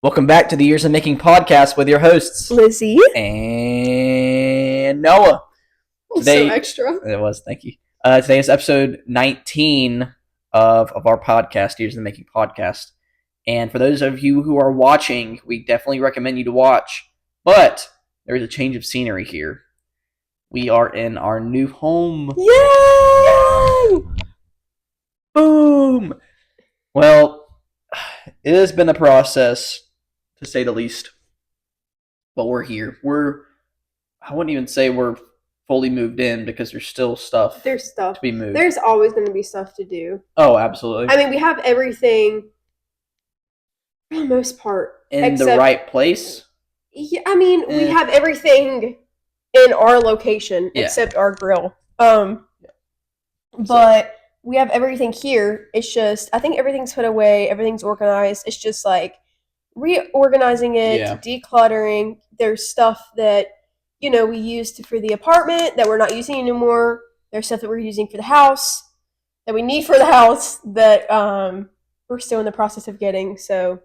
Welcome back to the Years of Making podcast with your hosts, Lizzie. and Noah. Today, so extra. It was, thank you. Today is episode 19 of our podcast, Years of Making podcast. And for those of you who are watching, we definitely recommend you to watch. But there is a change of scenery here. We are in our new home. Yay! Boom! Well, it has been a process, to say the least. But we're here. I wouldn't even say we're fully moved in because there's still stuff. There's stuff to be moved. There's always going to be stuff to do. Oh, absolutely. I mean, we have everything for the most part. In the right place? Yeah, I mean, we have everything in our location except our grill. But we have everything here. It's just, I think everything's put away. Everything's organized. It's just like reorganizing it, decluttering. There's stuff that, we used for the apartment that we're not using anymore. There's stuff that we're using for the house, that we need for the house, that we're still in the process of getting. So,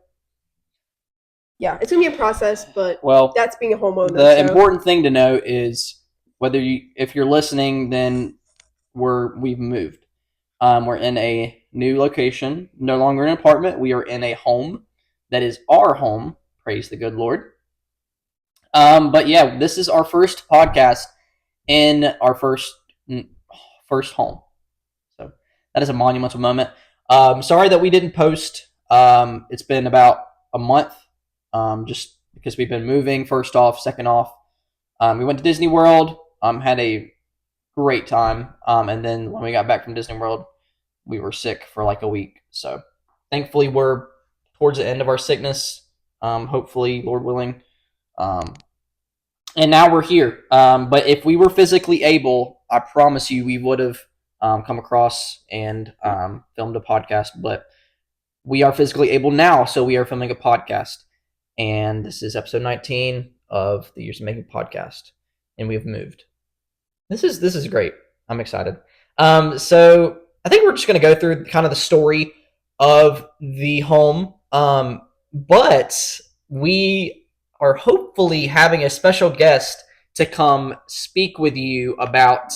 yeah, it's going to be a process, but that's being a homeowner. The important thing to know is if you're listening, then we've moved. We're in a new location, no longer an apartment. We are in a home that is our home. Praise the good Lord. But yeah, this is our first podcast in our first home. So that is a monumental moment. Sorry that we didn't post. It's been about a month, just because we've been moving. First off, second off, we went to Disney World. Had a great time. And then when we got back from Disney World, we were sick for like a week. So thankfully we're towards the end of our sickness. Hopefully, Lord willing. And now we're here. But if we were physically able, I promise you we would have come across and filmed a podcast. But we are physically able now, so we are filming a podcast. And this is episode 19 of the Years of Making podcast. And we have moved. This is great. I'm excited. So I think we're just going to go through kind of the story of the home. But we are hopefully having a special guest to come speak with you about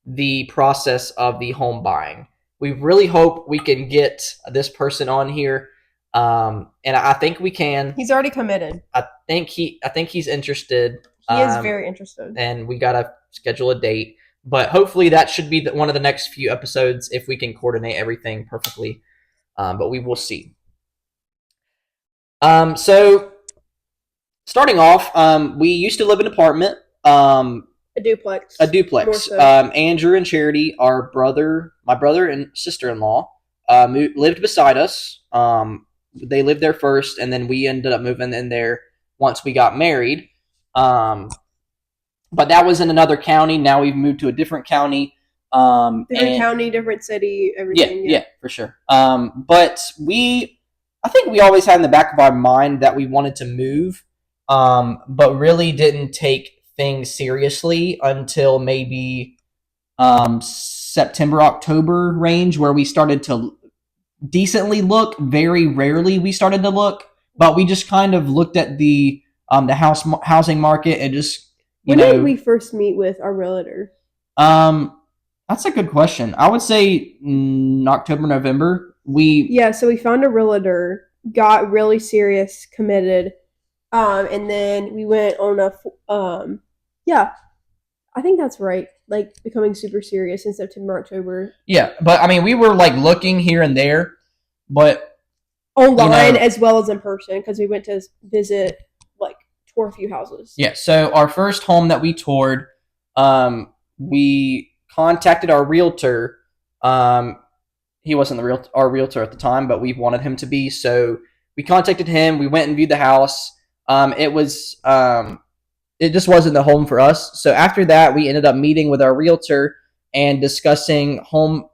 the process of the home buying. We really hope we can get this person on here. And I think we can. He's already committed. I think he's interested. He is very interested. And we got to schedule a date. But hopefully that should be one of the next few episodes if we can coordinate everything perfectly. But we will see. So starting off, we used to live in an apartment. A duplex. So. Andrew and Charity, my brother and sister-in-law, lived beside us. They lived there first, and then we ended up moving in there once we got married. But that was in another county. Now we've moved to a different county. Different county, different city, everything. Yeah, for sure. But I think we always had in the back of our mind that we wanted to move, but really didn't take things seriously until maybe September, October range, where we started to decently look. Very rarely we started to look, but we just kind of looked at the housing market and just When did we first meet with our realtor? That's a good question. I would say October, November. So we found a realtor, got really serious, committed, and then we went on I think that's right. Like becoming super serious in September, October. Yeah, but I mean, we were like looking here and there, but online as well as in person because we went to visit, tour a few houses. Yeah. So our first home that we toured, we contacted our realtor. He wasn't our realtor at the time, but we wanted him to be. So we contacted him. We went and viewed the house. It just wasn't the home for us. So after that, we ended up meeting with our realtor and discussing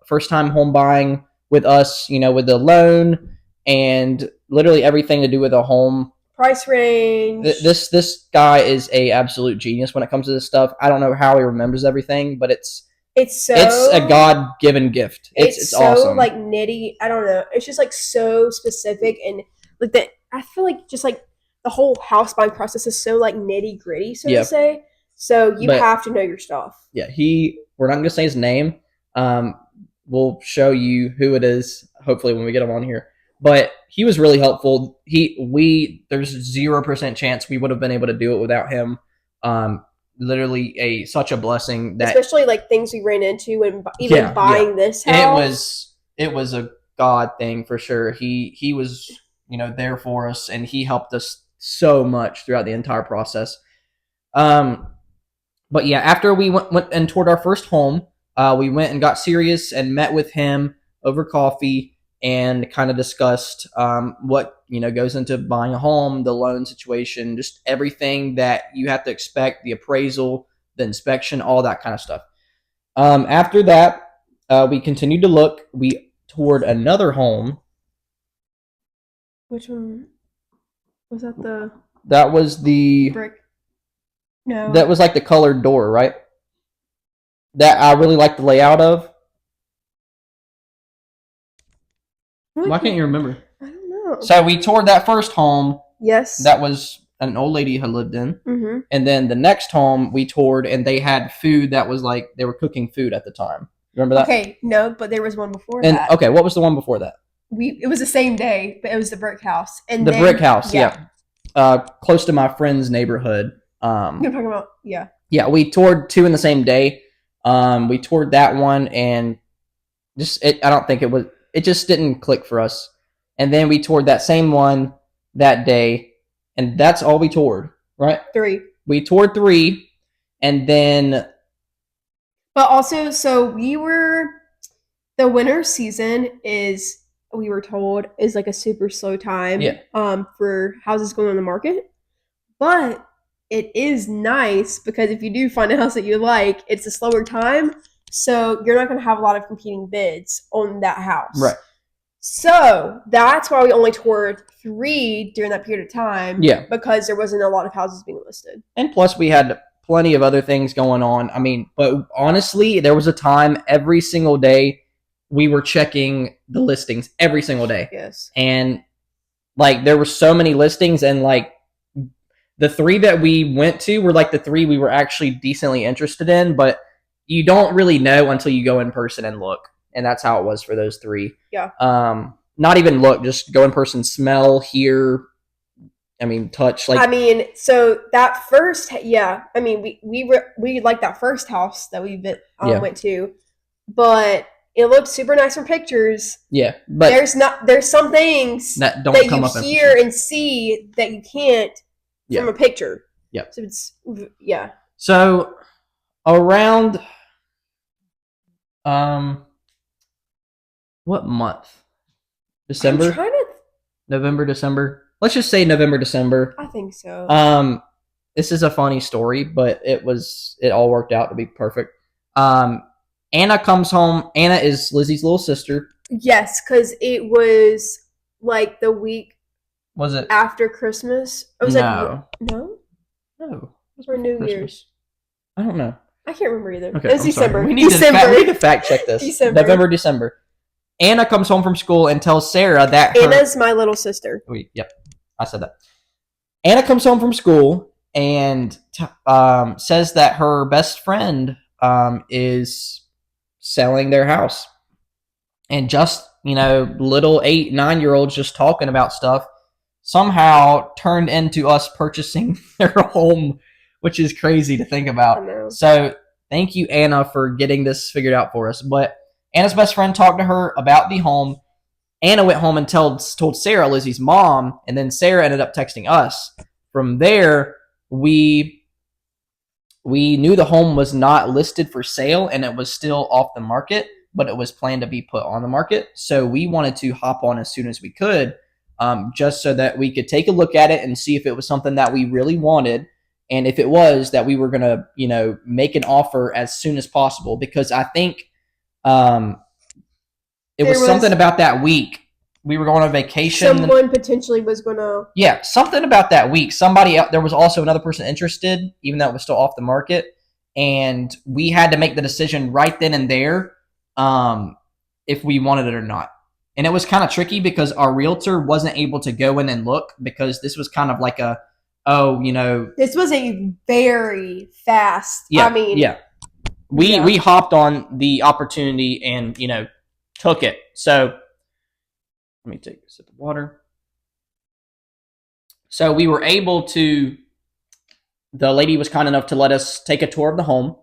first time home buying with us, with the loan and literally everything to do with a home. Price range. This guy is a absolute genius when it comes to this stuff. I don't know how he remembers everything, but it's a God-given gift. It's so awesome. Nitty. I don't know. It's just so specific and I feel like just like the whole house buying process is so like nitty gritty, so to say. So you have to know your stuff. Yeah, we're not going to say his name. We'll show you who it is, hopefully, when we get him on here. But he was really helpful. There's 0% chance we would have been able to do it without him. Literally such a blessing. Especially like things we ran into and even buying this house. It was a God thing for sure. He was, there for us, and he helped us so much throughout the entire process. But yeah, after we went and toured our first home, we went and got serious and met with him over coffee and kind of discussed what goes into buying a home, the loan situation, just everything that you have to expect, the appraisal, the inspection, all that kind of stuff. After that, we continued to look. We toured another home. Which one was that? That was the brick. No. That was like the colored door, right? That I really like the layout of. Why can't you remember? I don't know. So we toured that first home. Yes. That was an old lady had lived in. Mm-hmm. And then the next home we toured, and they had food that was like they were cooking food at the time. Remember that? Okay, no, but there was one before that. Okay, what was the one before that? It was the same day, but it was the brick house. And brick house, yeah. Close to my friend's neighborhood. You're talking about, yeah. Yeah, we toured two in the same day. We toured that one, and I don't think it just didn't click for us. And then we toured that same one that day, and that's all we toured, right? 3. We toured 3, and then... But also, so the winter season we were told, is like a super slow time for houses going on the market. But it is nice because if you do find a house that you like, it's a slower time. So you're not going to have a lot of competing bids on that house. Right. So that's why we only toured 3 during that period of time. Yeah. Because there wasn't a lot of houses being listed. And plus we had plenty of other things going on. I mean, but honestly, there was a time every single day we were checking the listings every single day. Yes. And like there were so many listings, and like the 3 that we went to were like the 3 we were actually decently interested in, but you don't really know until you go in person and look. And that's how it was for those 3. Yeah. Not even look, just go in person, smell, hear, touch. Like, so that first, we liked that first house that we went to, but it looked super nice from pictures. Yeah, but there's some things that don't come up you hear and see that you can't from a picture. Yeah. So it's So around what month? December? November, December. Let's just say November, December. I think so. This is a funny story, but it all worked out to be perfect. Anna comes home. Anna is Lizzie's little sister. Yes, because it was like the week. Was it after Christmas? It was no. No. Or New Christmas. Year's. I don't know. I can't remember either. Okay, it was December. We need to fact check this. November, December. Anna comes home from school and tells Sarah that Anna's my little sister. Yep, I said that. Anna comes home from school and says that her best friend is selling their house. And just, little 8, 9-year-olds just talking about stuff somehow turned into us purchasing their home, which is crazy to think about. I know. So thank you, Anna, for getting this figured out for us. But Anna's best friend talked to her about the home. Anna went home and told Sarah, Lizzie's mom, and then Sarah ended up texting us. From there, we knew the home was not listed for sale and it was still off the market, but it was planned to be put on the market. So we wanted to hop on as soon as we could, just so that we could take a look at it and see if it was something that we really wanted. And if it was, that we were going to, make an offer as soon as possible, because I think it was something about that week. We were going on vacation. Someone potentially was going to... Yeah, something about that week. There was also another person interested, even though it was still off the market. And we had to make the decision right then and there if we wanted it or not. And it was kind of tricky because our realtor wasn't able to go in and look because this was kind of like this was a very fast. Yeah, I mean, yeah. We hopped on the opportunity and took it. So let me take a sip of water. So we were able to. The lady was kind enough to let us take a tour of the home.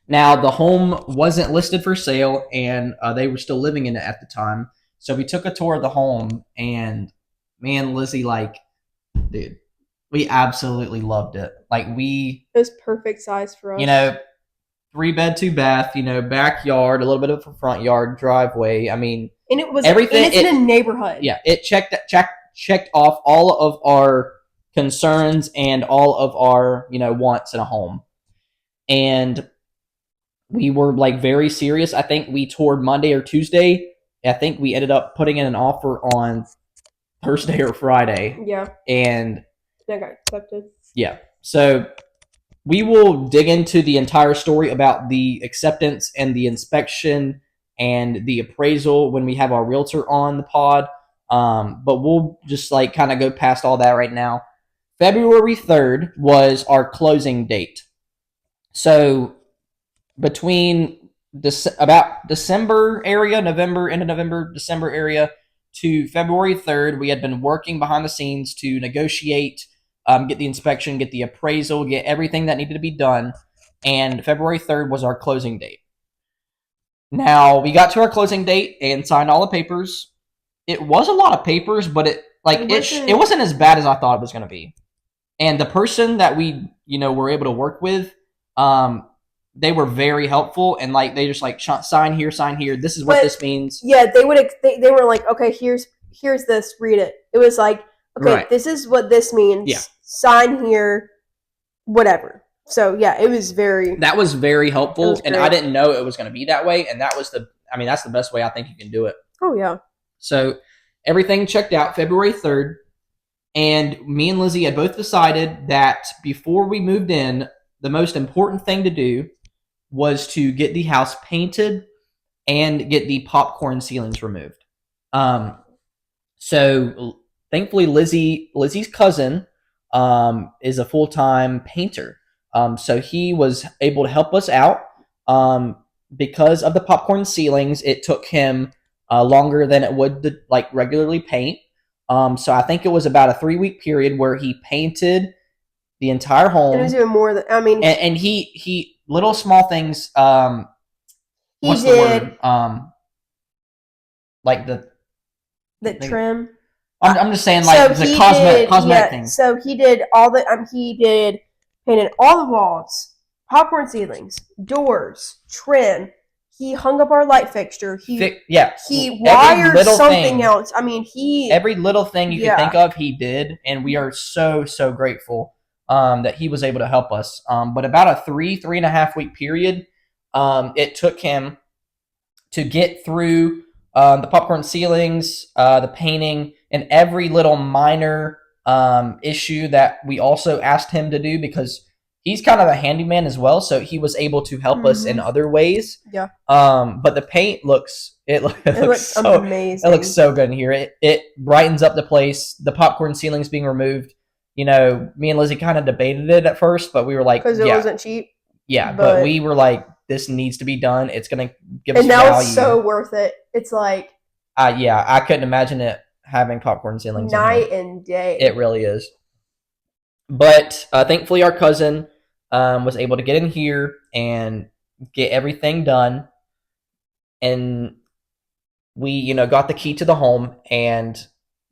Now, the home wasn't listed for sale, and they were still living in it at the time. So we took a tour of the home, and man, Lizzie, dude, we absolutely loved it. It was perfect size for us. 3-bed, 2-bath, backyard, a little bit of a front yard, driveway. I mean, and it was everything. And it's in a neighborhood. Yeah, it checked off all of our concerns and all of our wants in a home, and we were very serious. I think we toured Monday or Tuesday. I think we ended up putting in an offer on Thursday or Friday. Yeah, and that got accepted. Yeah, so we will dig into the entire story about the acceptance and the inspection and the appraisal when we have our realtor on the pod. But we'll just kind of go past all that right now. February 3rd was our closing date. So between about December area, end of November, December area to February 3rd, we had been working behind the scenes to negotiate, get the inspection, get the appraisal, get everything that needed to be done. And February 3rd was our closing date. Now, we got to our closing date and signed all the papers. It was a lot of papers, but it wasn't as bad as I thought it was going to be. And the person that we, were able to work with, they were very helpful, and they just sign here, sign here. This is what this means. Yeah, they were like, okay, here's this, read it. It was like, okay, right. This is what this means. Yeah. Sign here, whatever. So yeah, that was very helpful, and I didn't know it was going to be that way, and that's the best way I think you can do it. Oh yeah. So everything checked out February 3rd, and me and Lizzie had both decided that before we moved in, the most important thing to do was to get the house painted and get the popcorn ceilings removed. So thankfully, Lizzie's cousin is a full-time painter. So he was able to help us out. Because of the popcorn ceilings, it took him longer than it would to regularly paint. So I think it was about a 3-week period where he painted the entire home. And it was even more than and he little small things. What's the word? The trim. I'm just saying the cosmetic things. So he did all the painted all the walls, popcorn ceilings, doors, trim. He hung up our light fixture. He wired something else. Every little thing you can think of, he did, and we are so grateful that he was able to help us. But about a 3.5 week period, it took him to get through the popcorn ceilings, the painting, and every little minor issue that we also asked him to do, because he's kind of a handyman as well, so he was able to help us in other ways. Yeah. But the paint looks so amazing. It looks so good in here. It brightens up the place. The popcorn ceilings being removed. Me and Lizzie kind of debated it at first, but we were like, because it wasn't cheap. Yeah, but we were like, this needs to be done. It's going to give us value. And now it's so worth it. It's like... I couldn't imagine it having popcorn ceilings. Night and day. It really is. But thankfully, our cousin was able to get in here and get everything done. And we, got the key to the home and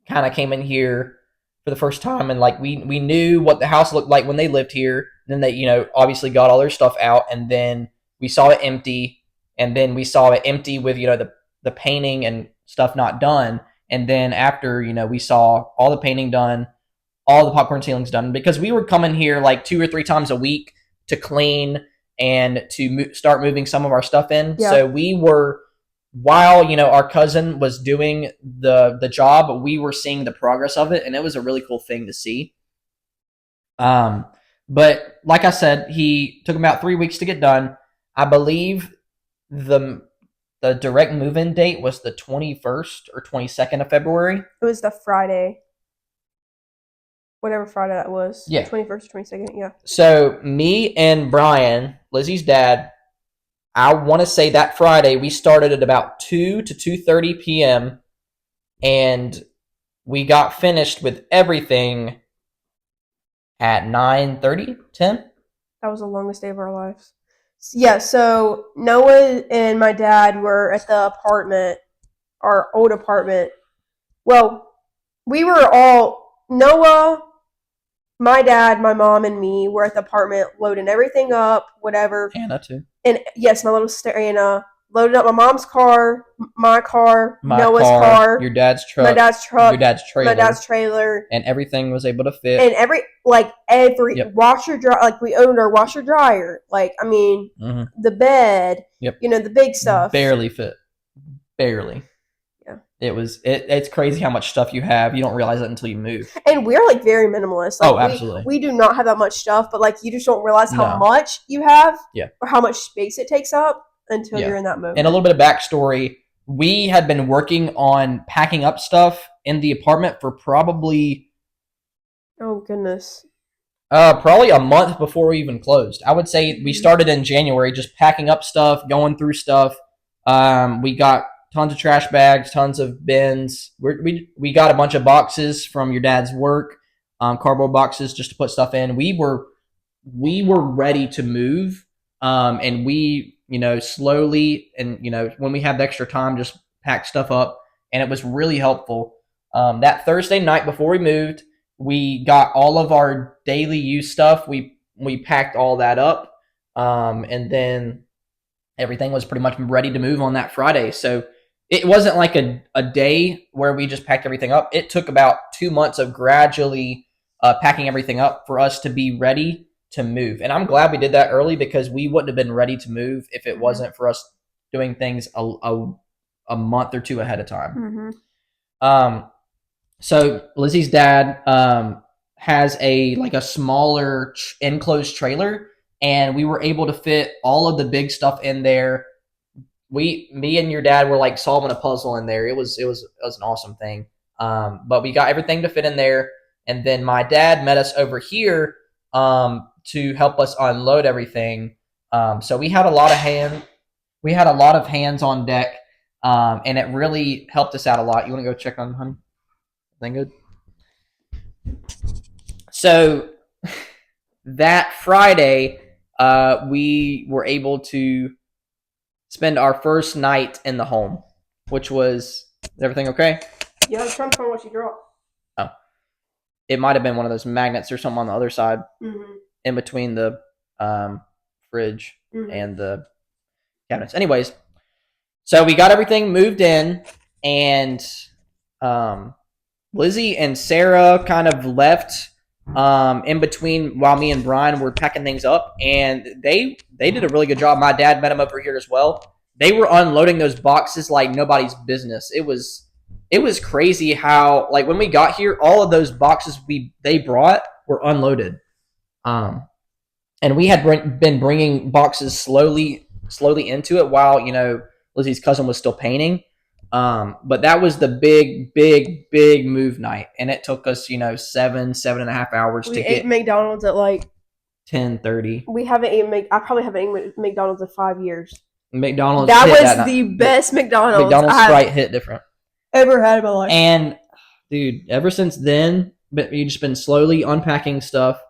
kind of came in here for the first time. And we knew what the house looked like when they lived here. Then they, obviously got all their stuff out. And then we saw it empty. And then we saw it empty with, the painting and stuff not done. And then after, we saw all the painting done, all the popcorn ceilings done, because we were coming here 2 or 3 times a week to clean and to start moving some of our stuff in. Yeah. So we were, while, our cousin was doing the job, we were seeing the progress of it, and it was a really cool thing to see. But like I said, he took about 3 weeks to get done. I believe the the direct move-in date was the 21st or 22nd of February. It was the Friday. Whatever Friday that was. Yeah. 21st, 22nd, yeah. So me and Brian, Lizzie's dad, I want to say that Friday we started at about 2 to 2:30 p.m. and we got finished with everything at 9:30, 10. That was the longest day of our lives. Yeah, so Noah and my dad were at the apartment, our old apartment. Well, we were all, Noah, my dad, my mom, and me were at the apartment loading everything up, whatever. Anna too. And yes, my little sister Anna loaded up my mom's car, my car, Noah's car, your dad's truck, my dad's truck, your dad's trailer, my dad's trailer, and everything was able to fit. And every washer dryer, like we owned our washer dryer, like I mean the bed, the big stuff barely fit, barely. It's crazy how much stuff you have. You don't realize it until you move. And we're like very minimalist. Like, absolutely. We do not have that much stuff, but like you just don't realize how much you have, or how much space it takes up until you're in that moment. And a little bit of backstory: we had been working on packing up stuff in the apartment for probably, oh goodness, probably a month before we even closed. I would say we started in January, just packing up stuff, going through stuff. We got tons of trash bags, tons of bins. We got a bunch of boxes from your dad's work, cardboard boxes just to put stuff in. We were ready to move, and we, slowly, and when we had the extra time, just packed stuff up, and it was really helpful. That Thursday night before we moved, we got all of our daily use stuff. We packed all that up, and then everything was pretty much ready to move on that Friday. So it wasn't like a day where we just packed everything up. It took about 2 months of gradually packing everything up for us to be ready to move. And I'm glad we did that early, because we wouldn't have been ready to move if it wasn't for us doing things a month or two ahead of time. So Lizzie's dad has a smaller enclosed trailer, and we were able to fit all of the big stuff in there. Me and your dad were like solving a puzzle in there. It was an awesome thing. But we got everything to fit in there, and then my dad met us over here to help us unload everything. So we had a lot of hands on deck, and it really helped us out a lot. You want to go check on honey? Everything good? So that Friday, we were able to spend our first night in the home, which was, is everything okay? Yeah, I was trying to find what you dropped. Oh. It might have been one of those magnets or something on the other side, in between the fridge and the cabinets. Anyways, so we got everything moved in, and Lizzie and Sarah kind of left in between while me and Brian were packing things up, and they did a really good job. My dad met them over here as well. They were unloading those boxes like nobody's business. It was crazy how, like, when we got here, all of those boxes they brought were unloaded, and we had been bringing boxes slowly into it while Lizzie's cousin was still painting. But that was the big move night, and it took us 7.5 hours to get. We ate McDonald's at like 10:30. We haven't eaten. I probably haven't eaten McDonald's in 5 years. McDonald's. That was the best McDonald's. McDonald's Sprite hit different. Ever had in my life. And dude, ever since then, you've just been slowly unpacking stuff.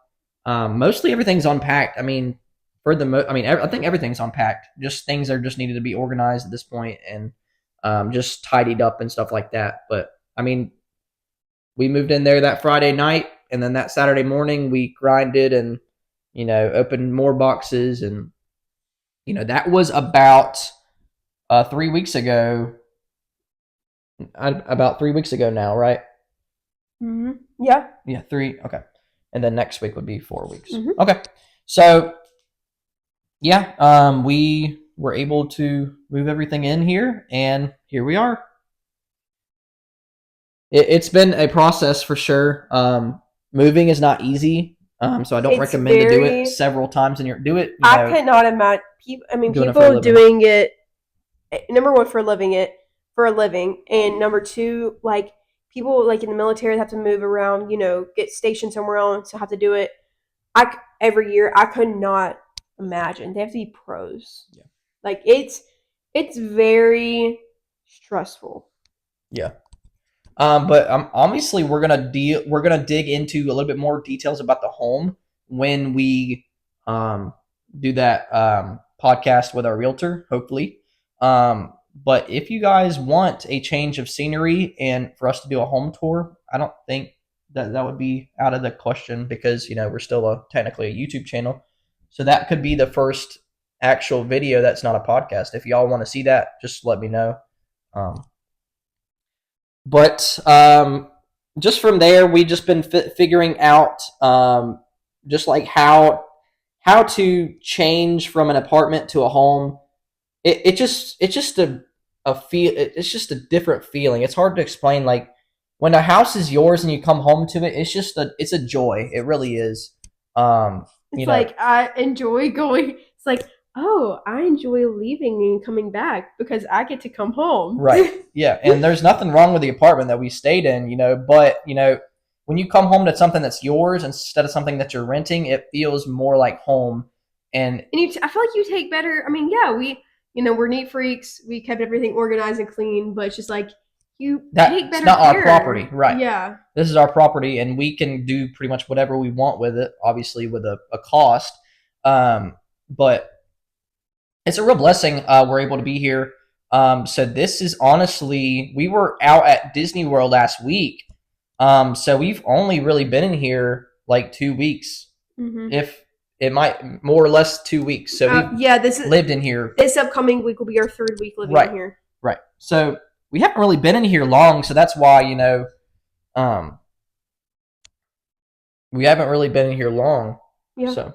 Mostly everything's unpacked. I mean, I think everything's unpacked. Just things are just needed to be organized at this point, and just tidied up and stuff like that. But I mean, we moved in there that Friday night, and then that Saturday morning we grinded and opened more boxes, and that was about 3 weeks ago. About 3 weeks ago now, right? Yeah. Yeah, 3. Okay, and then next week would be 4 weeks. Okay, so yeah, we were able to move everything in here, and here we are. It's been a process for sure. Moving is not easy, so I don't recommend to do it several times in your. Do it. I could not imagine. People doing it number one for a living, and number two, like people like in the military have to move around, get stationed somewhere else, so have to do it. Every year I could not imagine. They have to be pros. Yeah. Like it's very stressful. Yeah. But obviously we're gonna dig into a little bit more details about the home when we do that podcast with our realtor, hopefully. But if you guys want a change of scenery and for us to do a home tour, I don't think that would be out of the question because we're still technically a YouTube channel, so that could be the first actual video that's not a podcast. If y'all want to see that, just let me know. Um, but just from there, we just been figuring out just like how to change from an apartment to a home. It's just a feel. It's just a different feeling. It's hard to explain. Like when a house is yours and you come home to it, it's a joy. It really is. It's like I enjoy going. It's like, oh, I enjoy leaving and coming back because I get to come home. Right. Yeah. And there's nothing wrong with the apartment that we stayed in, but, when you come home to something that's yours instead of something that you're renting, it feels more like home. And I feel like you take better. I mean, yeah, we're neat freaks. We kept everything organized and clean, but it's just like you take better care. It's not our property. Right. Yeah. This is our property and we can do pretty much whatever we want with it, obviously with a cost. But it's a real blessing we're able to be here. So this is honestly, we were out at Disney World last week. So we've only really been in here like 2 weeks. Mm-hmm. If it might more or less 2 weeks. So we've lived in here. This upcoming week will be our third week living in here. Right. So we haven't really been in here long. So that's why, we haven't really been in here long. Yeah. So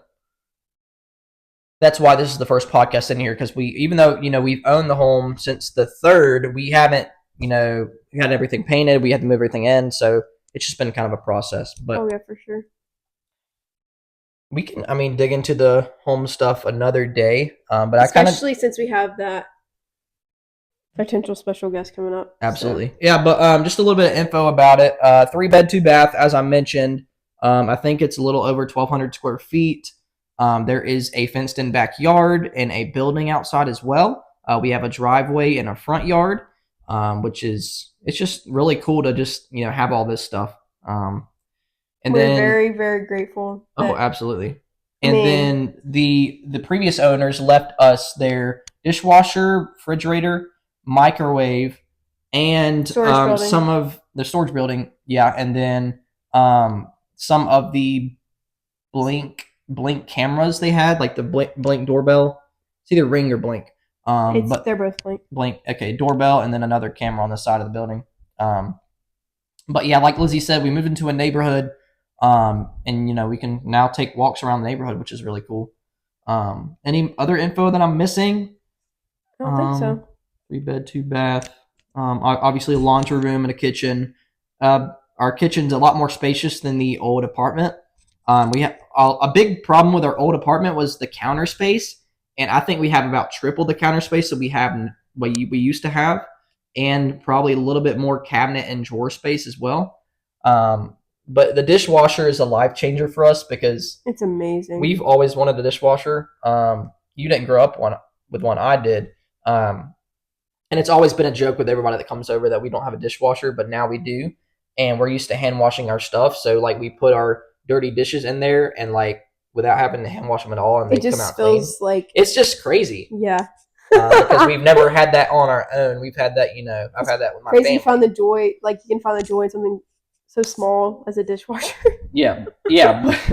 that's why this is the first podcast in here because even though we've owned the home since the 3rd, we haven't we had everything painted, we had to move everything in, so it's just been kind of a process. But oh yeah, for sure. We can dig into the home stuff another day. But especially since we have that potential special guest coming up. Absolutely, so. Yeah. But just a little bit of info about it. 3-bed, 2-bath, as I mentioned. I think it's a little over 1,200 square feet. There is a fenced-in backyard and a building outside as well. We have a driveway and a front yard, it's just really cool to just have all this stuff. And we're very, very grateful. Oh, absolutely. And then the previous owners left us their dishwasher, refrigerator, microwave, and some of the storage building. Yeah, and then some of the blink cameras they had, like the blink doorbell. It's either Ring or Blink. But they're both Blink. Blink. Okay, doorbell, and then another camera on the side of the building. But yeah, like Lizzie said, we moved into a neighborhood, and we can now take walks around the neighborhood, which is really cool. Any other info that I'm missing? I don't think so. 3-bed, 2-bath. Obviously a laundry room and a kitchen. Our kitchen's a lot more spacious than the old apartment. We have a big problem with our old apartment was the counter space, and I think we have about triple the counter space that we used to have, and probably a little bit more cabinet and drawer space as well. But the dishwasher is a life changer for us because it's amazing. We've always wanted a dishwasher. You didn't grow up with one. I did. And it's always been a joke with everybody that comes over that we don't have a dishwasher, but now we do. And we're used to hand washing our stuff. So like we put our dirty dishes in there and like without having to hand wash them at all, and they come out clean. It just feels like it's just crazy. Yeah. Because we've never had that on our own. We've had that, I've had that with my family. You find the joy, like you can find the joy in something so small as a dishwasher. Yeah.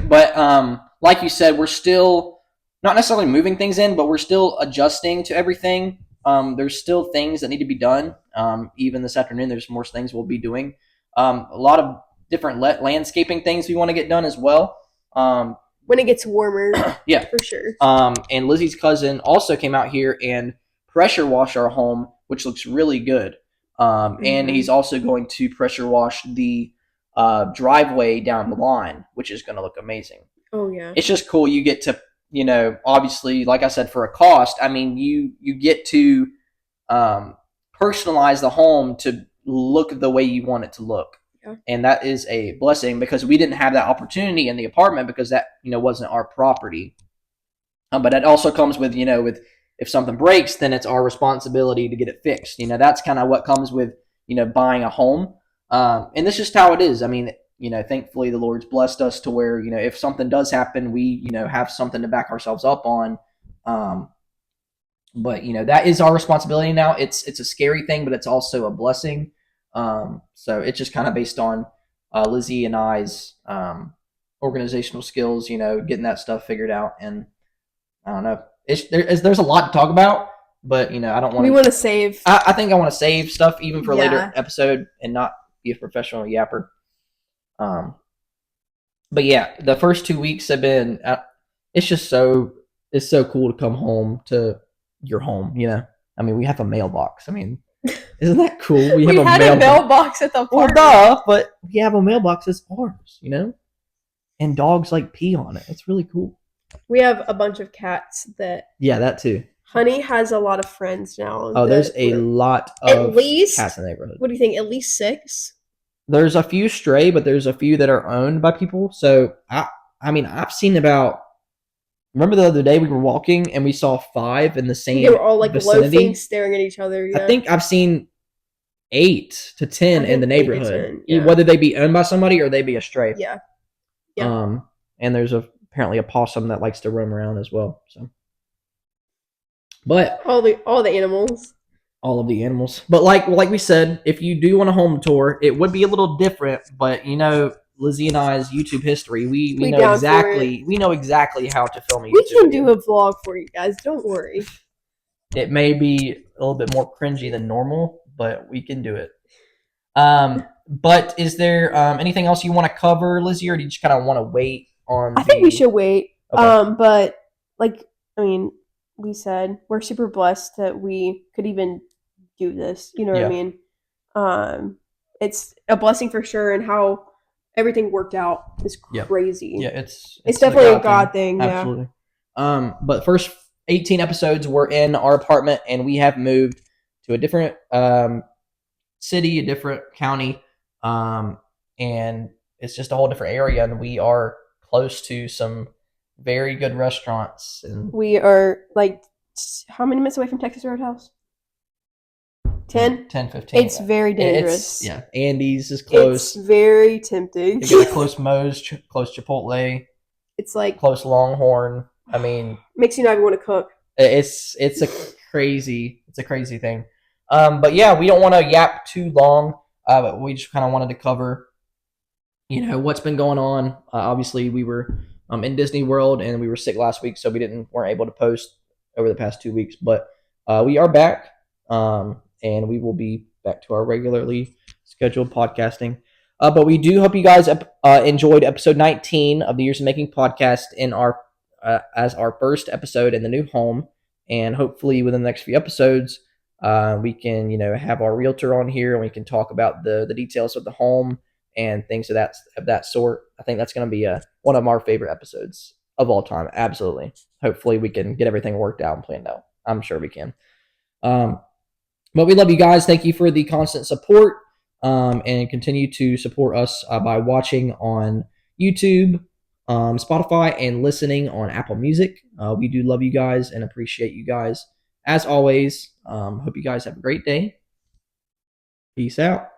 But like you said, we're still not necessarily moving things in, but we're still adjusting to everything. There's still things that need to be done. Even this afternoon, there's more things we'll be doing. A lot of different landscaping things we want to get done as well. When it gets warmer. Yeah. For sure. And Lizzie's cousin also came out here and pressure washed our home, which looks really good. And he's also going to pressure wash the driveway down the line, which is going to look amazing. Oh, yeah. It's just cool. You get to, obviously, like I said, for a cost, you get to personalize the home to look the way you want it to look. Yeah. And that is a blessing because we didn't have that opportunity in the apartment because that wasn't our property. But that also comes with with if something breaks, then it's our responsibility to get it fixed. That's kind of what comes with buying a home. And this is just how it is. I mean, thankfully the Lord's blessed us to where if something does happen, we have something to back ourselves up on. But that is our responsibility now. It's a scary thing, but it's also a blessing. So it's just kind of based on Lizzie and I's organizational skills, getting that stuff figured out. And I don't know. There's a lot to talk about, but I don't want. We want to save. I think I want to save stuff even for a later episode and not be a professional yapper. But yeah, the first 2 weeks have been. It's just so cool to come home to your home. I mean, we have a mailbox. I mean, isn't that cool? We had a mailbox at the park. Well, duh, but we have a mailbox that's ours. And dogs like pee on it. It's really cool. We have a bunch of cats that. Yeah, that too. Honey has a lot of friends now. Oh, there's a lot of cats in the neighborhood. What do you think? At least 6? There's a few stray, but there's a few that are owned by people. So I mean, I've seen about. Remember the other day we were walking and we saw 5 in the same. They were all like vicinity? loafing, staring at each other. Yeah. I think I've seen 8 to 10 in the neighborhood, whether they be owned by somebody or they be a stray. Yeah. And there's apparently a possum that likes to roam around as well. So, but all the animals. All of the animals. But like we said, if you do want a home tour, it would be a little different. But Lizzie and I's YouTube history, we know exactly how to film a YouTube. We can do a vlog for you guys. Don't worry. It may be a little bit more cringy than normal, but we can do it. But is there anything else you want to cover, Lizzie, or do you just kind of want to wait on? I think we should wait. Okay. But we said we're super blessed that we could even do this. You know what I mean? It's a blessing for sure, and how everything worked out is crazy. Yeah, it's definitely a God thing. Absolutely. But first 18 episodes were in our apartment, and we have moved to a different city, a different county, and it's just a whole different area, and we are close to some very good restaurants. And we are how many minutes away from Texas Roadhouse? 10? 15. It's very dangerous. Andy's is close. It's very tempting. You got a close Moe's, close Chipotle. It's like close Longhorn. I mean, makes you not even want to cook. It's a crazy thing. But yeah, we don't want to yap too long. But we just kind of wanted to cover, what's been going on. Obviously, we were in Disney World and we were sick last week, so we weren't able to post over the past 2 weeks. But we are back, and we will be back to our regularly scheduled podcasting. But we do hope you guys enjoyed episode 19 of the Years of Making podcast in our as our first episode in the new home, and hopefully within the next few episodes. We can, have our realtor on here and we can talk about the details of the home and things of that sort. I think that's going to be one of our favorite episodes of all time. Absolutely. Hopefully we can get everything worked out and planned out. I'm sure we can. But we love you guys. Thank you for the constant support, and continue to support us by watching on YouTube, Spotify, and listening on Apple Music. We do love you guys and appreciate you guys. As always, hope you guys have a great day. Peace out.